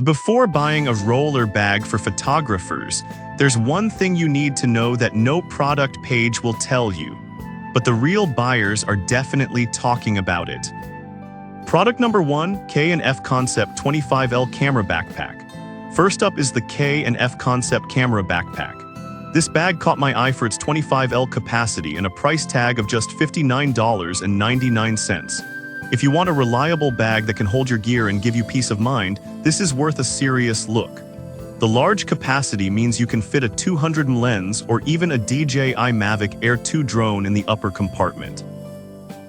Before buying a roller bag for photographers, there's one thing you need to know that no product page will tell you, but the real buyers are definitely talking about it. Product number 1, K&F Concept 25L Camera Backpack. First up is the K&F Concept Camera Backpack. This bag caught my eye for its 25L capacity and a price tag of just $59.99. If you want a reliable bag that can hold your gear and give you peace of mind, this is worth a serious look. The large capacity means you can fit a 200mm lens or even a DJI Mavic Air 2 drone in the upper compartment.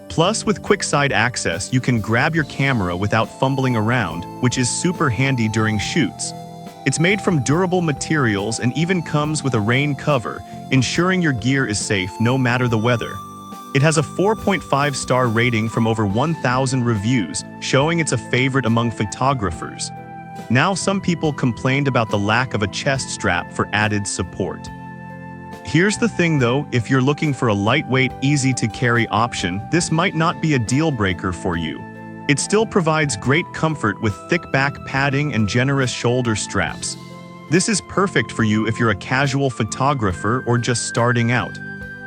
Plus, with quick side access, you can grab your camera without fumbling around, which is super handy during shoots. It's made from durable materials and even comes with a rain cover, ensuring your gear is safe no matter the weather. It has a 4.5-star rating from over 1,000 reviews, showing it's a favorite among photographers. Now, some people complained about the lack of a chest strap for added support. Here's the thing though, if you're looking for a lightweight, easy-to-carry option, this might not be a deal-breaker for you. It still provides great comfort with thick back padding and generous shoulder straps. This is perfect for you if you're a casual photographer or just starting out.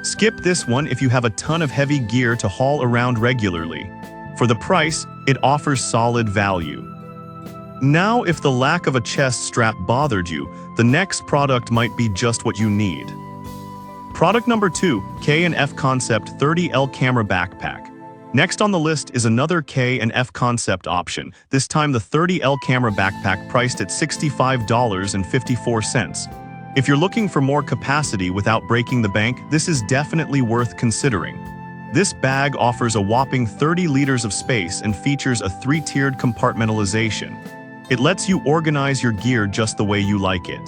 Skip this one if you have a ton of heavy gear to haul around regularly. For the price, it offers solid value. Now, if the lack of a chest strap bothered you, the next product might be just what you need. Product number 2, K&F Concept 30L Camera Backpack. Next on the list is another K&F Concept option, this time the 30L Camera Backpack priced at $65.54. If you're looking for more capacity without breaking the bank, this is definitely worth considering. This bag offers a whopping 30 liters of space and features a 3-tiered compartmentalization. It lets you organize your gear just the way you like it.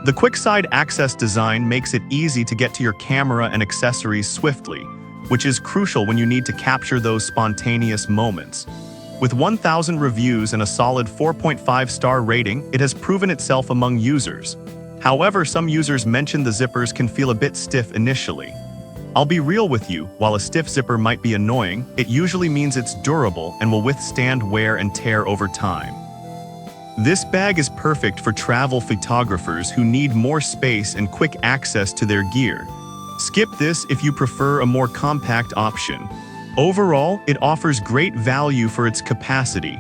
The quick side access design makes it easy to get to your camera and accessories swiftly, which is crucial when you need to capture those spontaneous moments. With 1,000 reviews and a solid 4.5-star rating, it has proven itself among users. However, some users mention the zippers can feel a bit stiff initially. I'll be real with you, while a stiff zipper might be annoying, it usually means it's durable and will withstand wear and tear over time. This bag is perfect for travel photographers who need more space and quick access to their gear. Skip this if you prefer a more compact option. Overall, it offers great value for its capacity.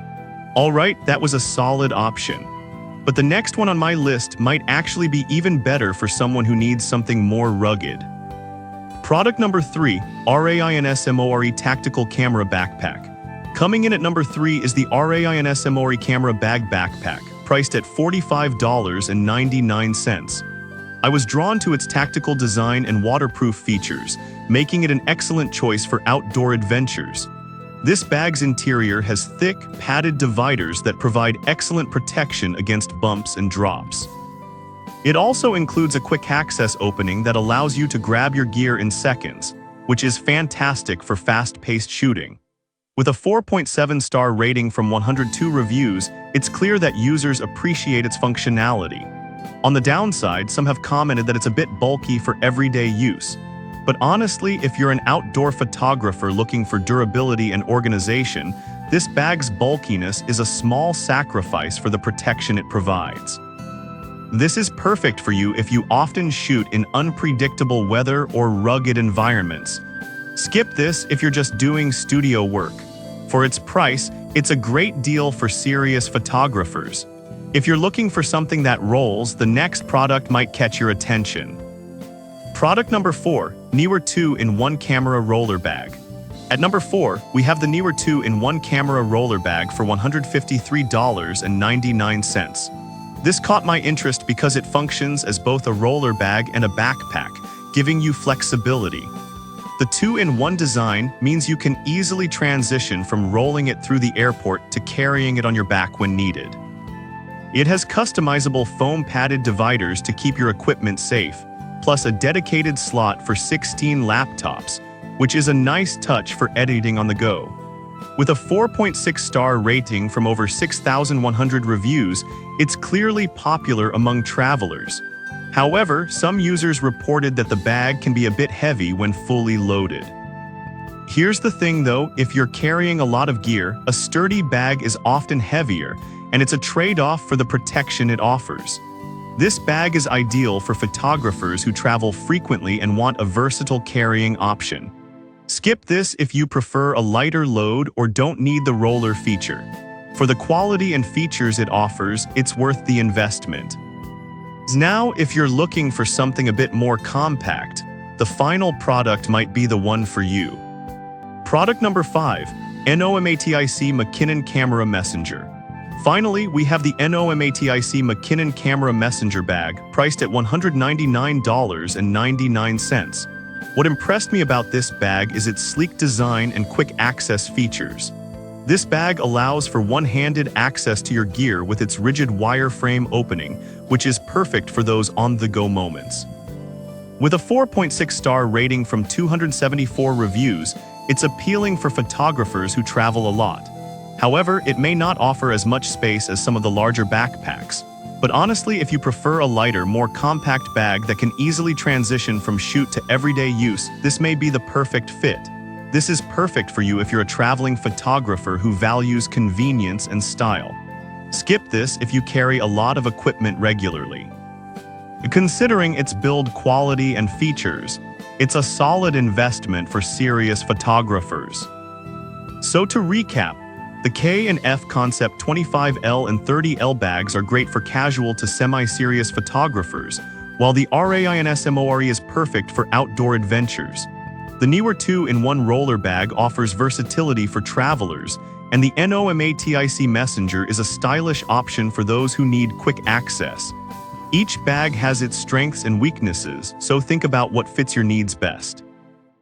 Alright, that was a solid option. But the next one on my list might actually be even better for someone who needs something more rugged. Product number 3, RAINSMORE Tactical Camera Backpack. Coming in at number 3 is the RAINSMORE Camera Bag Backpack, priced at $45.99. I was drawn to its tactical design and waterproof features, making it an excellent choice for outdoor adventures. This bag's interior has thick, padded dividers that provide excellent protection against bumps and drops. It also includes a quick access opening that allows you to grab your gear in seconds, which is fantastic for fast-paced shooting. With a 4.7-star rating from 102 reviews, it's clear that users appreciate its functionality. On the downside, some have commented that it's a bit bulky for everyday use. But honestly, if you're an outdoor photographer looking for durability and organization, this bag's bulkiness is a small sacrifice for the protection it provides. This is perfect for you if you often shoot in unpredictable weather or rugged environments. Skip this if you're just doing studio work. For its price, it's a great deal for serious photographers. If you're looking for something that rolls, the next product might catch your attention. Product number 4, Neewer 2-in-1 Camera Roller Bag. At number 4, we have the Neewer 2-in-1 Camera Roller Bag for $153.99. This caught my interest because it functions as both a roller bag and a backpack, giving you flexibility. The 2-in-1 design means you can easily transition from rolling it through the airport to carrying it on your back when needed. It has customizable foam-padded dividers to keep your equipment safe, plus a dedicated slot for 16 laptops, which is a nice touch for editing on the go. With a 4.6-star rating from over 6,100 reviews, it's clearly popular among travelers. However, some users reported that the bag can be a bit heavy when fully loaded. Here's the thing though, if you're carrying a lot of gear, a sturdy bag is often heavier, and it's a trade-off for the protection it offers. This bag is ideal for photographers who travel frequently and want a versatile carrying option. Skip this if you prefer a lighter load or don't need the roller feature. For the quality and features it offers, it's worth the investment. Now, if you're looking for something a bit more compact, the final product might be the one for you. Product number 5, NOMATIC McKinnon Camera Messenger. Finally, we have the NOMATIC McKinnon Camera Messenger bag, priced at $199.99. What impressed me about this bag is its sleek design and quick access features. This bag allows for one-handed access to your gear with its rigid wireframe opening, which is perfect for those on-the-go moments. With a 4.6-star rating from 274 reviews, it's appealing for photographers who travel a lot. However, it may not offer as much space as some of the larger backpacks. But honestly, if you prefer a lighter, more compact bag that can easily transition from shoot to everyday use, this may be the perfect fit. This is perfect for you if you're a traveling photographer who values convenience and style. Skip this if you carry a lot of equipment regularly. Considering its build quality and features, it's a solid investment for serious photographers. So to recap, the K&F Concept 25L and 30L bags are great for casual to semi-serious photographers, while the RAINSMORE is perfect for outdoor adventures. The newer 2-in-1 roller bag offers versatility for travelers, and the NOMATIC Messenger is a stylish option for those who need quick access. Each bag has its strengths and weaknesses, so think about what fits your needs best.